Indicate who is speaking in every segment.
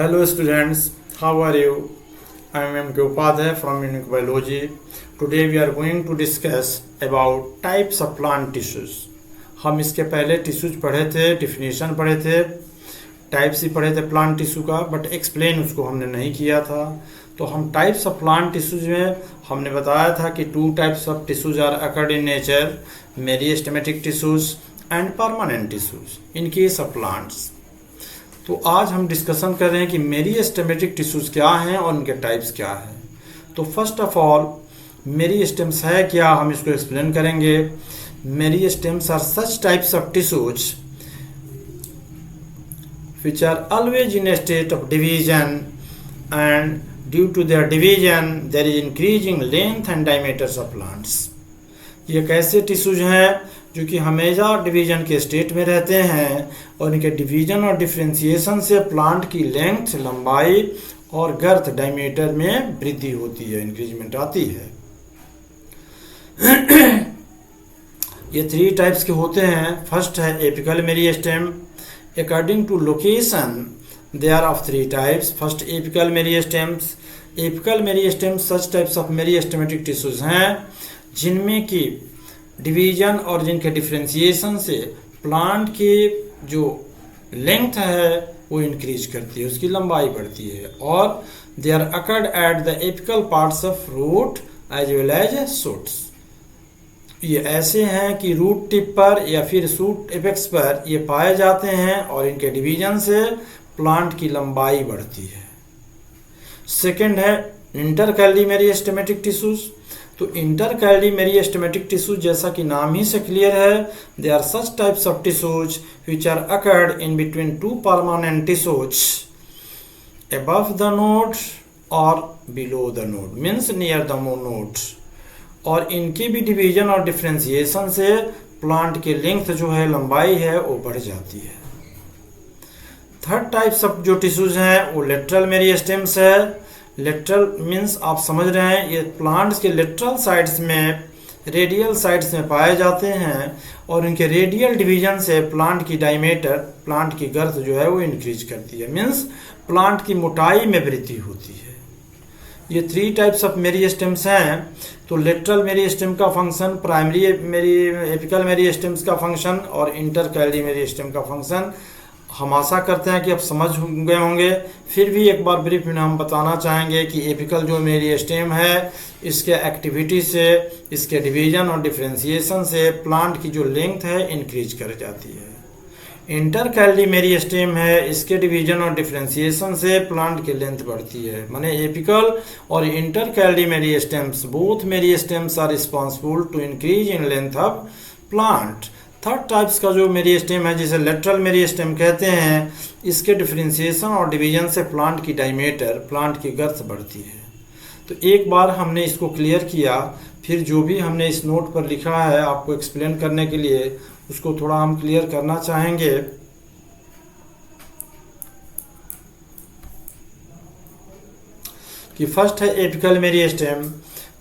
Speaker 1: Hello students, how are you? I am M. K. Upadhyay from Unique Biology. Today we are going to discuss about types of plant tissues. हम इसके पहले tissues पढ़े थे, definition पढ़े थे, types ही पढ़े थे प्लांट टिश्यू का, बट एक्सप्लेन उसको हमने नहीं किया था. तो हम टाइप्स ऑफ प्लांट टिश्यूज में हमने बताया था कि 2 types of tissues are occurred in nature, meristematic tissues and permanent tissues in case of plants. तो आज हम डिस्कशन कर रहे हैं कि मेरिस्टेमेटिक टिश्यूज क्या हैं और उनके टाइप्स क्या हैं. तो फर्स्ट ऑफ ऑल मेरिस्टेम्स है क्या, हम इसको एक्सप्लेन करेंगे. Meristems are such types of tissues which are always in a state of division, and due to their division there is increasing length and diameters of plants. ये कैसे tissues हैं जो कि हमेशा डिवीजन के स्टेट में रहते हैं और इनके डिवीजन और डिफ्रेंसिएशन से प्लांट की लेंथ, लंबाई और गर्थ, डायमीटर में वृद्धि होती है, इंक्रीजमेंट आती है. ये 3 टाइप्स के होते हैं. फर्स्ट है apical meristem. According to location, there are of 3 types. First, apical meristems. Apical meristems such types of meristematic tissues हैं जिनमें की डिवीजन और जिनके डिफ्रेंसिएशन से प्लांट की जो लेंथ है वो इंक्रीज करती है, उसकी लंबाई बढ़ती है. और they are occurred at the apical parts of root as well as shoots. ये ऐसे हैं कि रूट टिप पर या फिर शूट एपेक्स पर ये पाए जाते हैं और इनके डिवीजन से प्लांट की लंबाई बढ़ती है. सेकंड है इंटरकैली मेरिस्टेमेटिक टिश्यूज. तो इंटरकैली मेरिस्टेमेटिक टिश्यूज जैसा कि नाम ही से क्लियर है, they are such types of tissues which are occurred in between 2 permanent tissues above the node और below the node, means near the node. और इनकी भी डिवीजन और डिफ्रेंसिएशन से प्लांट की लेंथ जो है, लंबाई है, वो बढ़ जाती है. थर्ड टाइप्स ऑफ जो टिश्यूज हैं वो लेटरल मेरिस्टेम्स है. लेटरल मीन्स आप समझ रहे हैं, ये प्लांट्स के लेटरल साइड्स में, रेडियल साइड्स में पाए जाते हैं और इनके रेडियल डिवीजन से प्लांट की डायमीटर, प्लांट की गर्थ जो है वो इंक्रीज करती है, मीन्स प्लांट की मोटाई में वृद्धि होती है. ये 3 टाइप्स ऑफ मेरिस्टेम्स हैं. तो लेटरल मेरिस्टेम का फंक्शन, प्राइमरी एपिकल मेरिस्टेम्स का फंक्शन और इंटरकैली मेरिस्टेम का फंक्शन हम आशा करते हैं कि आप समझ गए होंगे. फिर भी एक बार ब्रीफ में हम बताना चाहेंगे कि एपिकल जो मेरिस्टेम है, इसके एक्टिविटी से, इसके डिवीजन और डिफ्रेंसिएशन से प्लांट की जो लेंथ है इंक्रीज कर जाती है. इंटरकैली मेरिस्टेम है, इसके डिवीजन और डिफ्रेंसिएशन से प्लांट की लेंथ बढ़ती है. माने एपिकल और intercalary meristems, both meristems are responsible to increase in length of plant. Third types का जो मेरिस्टेम है, जिसे लेटरल मेरिस्टेम कहते हैं, इसके डिफ्रेंसिएशन और डिवीजन से प्लांट की डायमीटर, प्लांट की गर्थ बढ़ती है. तो एक बार हमने इसको क्लियर किया, फिर जो भी हमने इस नोट पर लिखा है आपको एक्सप्लेन करने के लिए, उसको थोड़ा हम क्लियर करना चाहेंगे. कि फर्स्ट है apical meristem.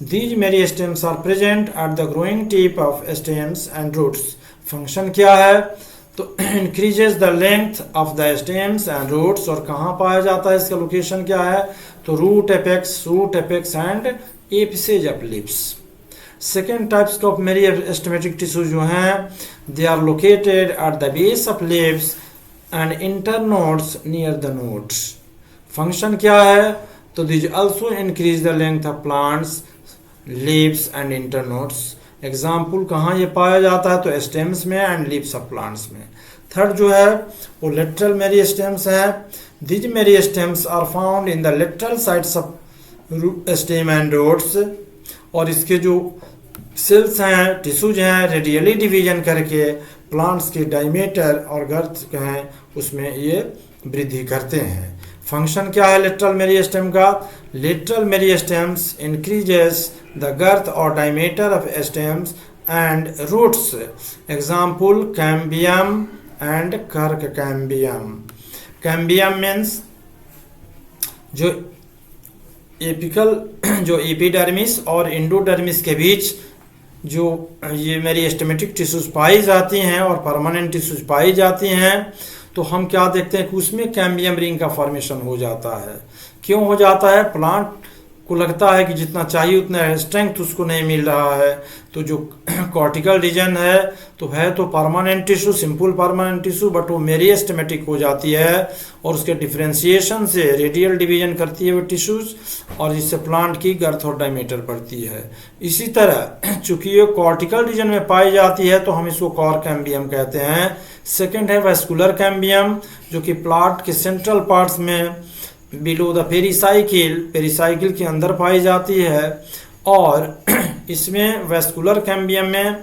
Speaker 1: These meristems are present at the growing tip of stems and roots. Function क्या है? तो increases the length of the stems and roots. और कहाँ पाया जाता है, इसका लोकेशन क्या है? तो root apex and apices of leaves. Second types of meristematic tissue जो हैं, they are located at the base of leaves and internodes near the nodes. Function क्या है? तो this also increase the length of plants, leaves and internodes. Example कहाँ ये पाया जाता है? तो स्टेम्स में एंड लीव्स ऑफ प्लांट्स में. थर्ड जो है वो लेटरल मेरिस्टेम्स है. This meristems are found in the lateral sides of stem and roots. और इसके जो सेल्स हैं, टिश्यूज हैं, रेडियली डिवीजन करके प्लांट्स के डायमीटर और गर्थ हैं उसमें ये वृद्धि करते हैं. फंक्शन क्या है लेटरल मेरिस्टेम का? Lateral meristems increases the girth और diameter of stems and roots. Example cambium and cork cambium. Cambium means जो एपिकल, जो एपिडर्मिस और एंडोडर्मिस के बीच जो ये मेरिस्टेमेटिक टिश्यूज पाई जाती हैं और परमानेंट टिश्यूज पाई जाती हैं, तो तो हम क्या देखते हैं कि उसमें कैम्बियम रिंग का फॉर्मेशन हो जाता है। क्यों हो जाता है? प्लांट को लगता है कि जितना चाहिए उतना स्ट्रेंथ उसको नहीं मिल रहा है। तो जो कॉर्टिकल रीजन है तो permanent tissue, simple permanent tissue, but वो मेरिस्टेमेटिक हो जाती है और उसके डिफ्रेंशिएशन से रेडियल डिवीजन करती है वो टिश्यूज, और जिससे प्लांट की गर्थ और डायमीटर बढ़ती है। इसी तरह चूंकि ये कॉर्टिकल रीजन में पाई जाती है तो हम इसको कॉर कैम्बियम कहते हैं। सेकेंड है वेस्कुलर कैम्बियम, जो कि प्लांट के सेंट्रल पार्ट्स में बिलो द पेरिसाइकिल के अंदर पाई जाती है। और इसमें वेस्कुलर कैम्बियम में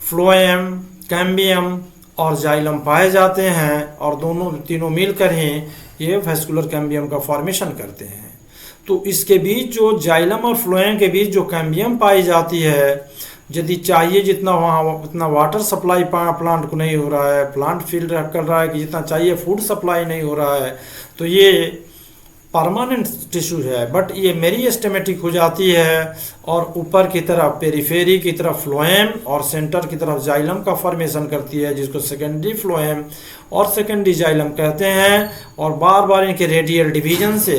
Speaker 1: फ्लोएम, कैम्बियम और जाइलम पाए जाते हैं, और तीनों मिलकर ही ये वेस्कुलर कैम्बियम का फॉर्मेशन करते हैं। तो इसके बीच जो जाइलम और फ्लोएम के बीच जो कैम्बियम पाई जाती है, यदि चाहिए जितना वहाँ उतना वाटर सप्लाई प्लांट को नहीं हो रहा है, प्लांट फील कर रहा है कि जितना चाहिए फूड सप्लाई नहीं हो रहा है, तो ये परमानेंट टिश्यू है, बट ये मेरिस्टेमेटिक हो जाती है और ऊपर की तरफ पेरिफेरी की तरफ फ्लोएम और सेंटर की तरफ जाइलम का फॉर्मेशन करती है, जिसको सेकेंडरी फ्लोएम और सेकेंडरी जाइलम कहते हैं। और बार बार इनके रेडियल डिवीजन से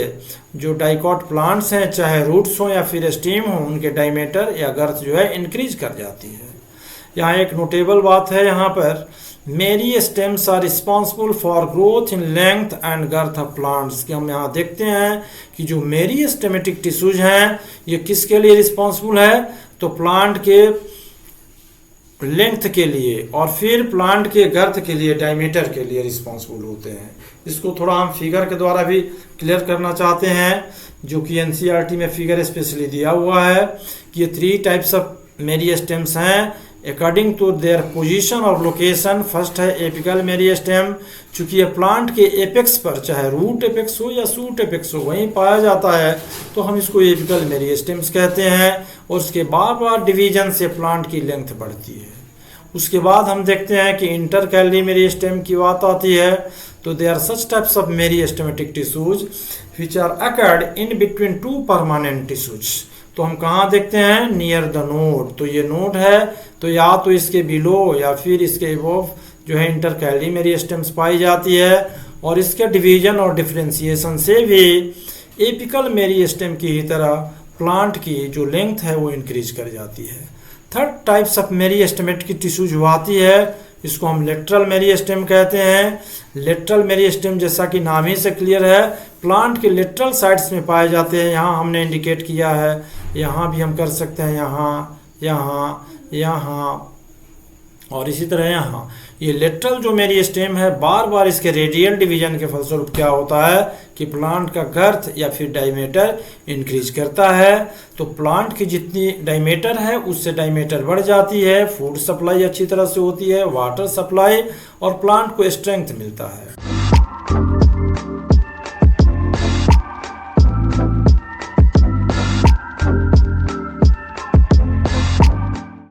Speaker 1: जो डाइकॉट प्लांट्स हैं, चाहे रूट्स हो या फिर स्टीम हो, उनके डायमीटर या गर्थ जो है इंक्रीज कर जाती है। यहाँ एक नोटेबल बात है, यहाँ पर meristems are responsible for growth in length and girth of plants, कि हम यहाँ देखते हैं कि जो मेरिस्टेमेटिक टिश्यूज हैं ये किसके लिए रिस्पॉन्सिबल है? तो प्लांट के लेंथ के लिए और फिर प्लांट के गर्थ के लिए, डायमीटर के लिए रिस्पॉन्सिबल होते हैं। इसको थोड़ा हम फिगर के द्वारा भी क्लियर करना चाहते हैं, जो कि एनसीईआरटी में फिगर स्पेशली दिया हुआ है कि ये 3 टाइप्स ऑफ मेरिस्टेम्स हैं अकॉर्डिंग टू देयर पोजीशन और लोकेशन। फर्स्ट है एपिकल मेरिस्टेम, चूंकि ये प्लांट के एपेक्स पर, चाहे रूट एपेक्स हो या शूट एपेक्स हो, वहीं पाया जाता है, तो हम इसको एपिकल मेरिस्टेम्स कहते हैं। और उसके बार बार डिवीजन से प्लांट की लेंथ बढ़ती है। उसके बाद हम देखते हैं कि इंटरकैली मेरिस्टेम की बात आती है, तो they are such types of meristematic tissues which are occurred in between 2 permanent tissues. तो हम कहाँ देखते हैं? Near the node. तो ये नोड है, तो या तो इसके बिलो या फिर इसके अबव जो है इंटरकैली मेरिस्टेम्स पाई जाती है, और इसके डिवीजन और डिफरेंशिएशन से भी एपिकल मेरिस्टेम की ही तरह प्लांट की जो लेंथ है वो इंक्रीज कर जाती है। Third types of meristematic tissue जो आती है, इसको हम लेटरल मेरिस्टेम कहते हैं। लेटरल मेरिस्टेम जैसा कि नाम ही से क्लियर है, प्लांट के लेटरल साइड्स में पाए जाते हैं। यहाँ हमने इंडिकेट किया है, यहाँ भी हम कर सकते हैं, यहाँ, यहाँ, यहाँ और इसी तरह यहाँ। ये लेटरल जो मेरिस्टेम है, बार बार इसके रेडियल डिवीजन के फलस्वरूप क्या होता है कि प्लांट का गर्थ या फिर डायमीटर इंक्रीज करता है। तो प्लांट की जितनी डायमीटर है उससे डायमीटर बढ़ जाती है, फूड सप्लाई अच्छी तरह से होती है, वाटर सप्लाई, और प्लांट को स्ट्रेंथ मिलता है।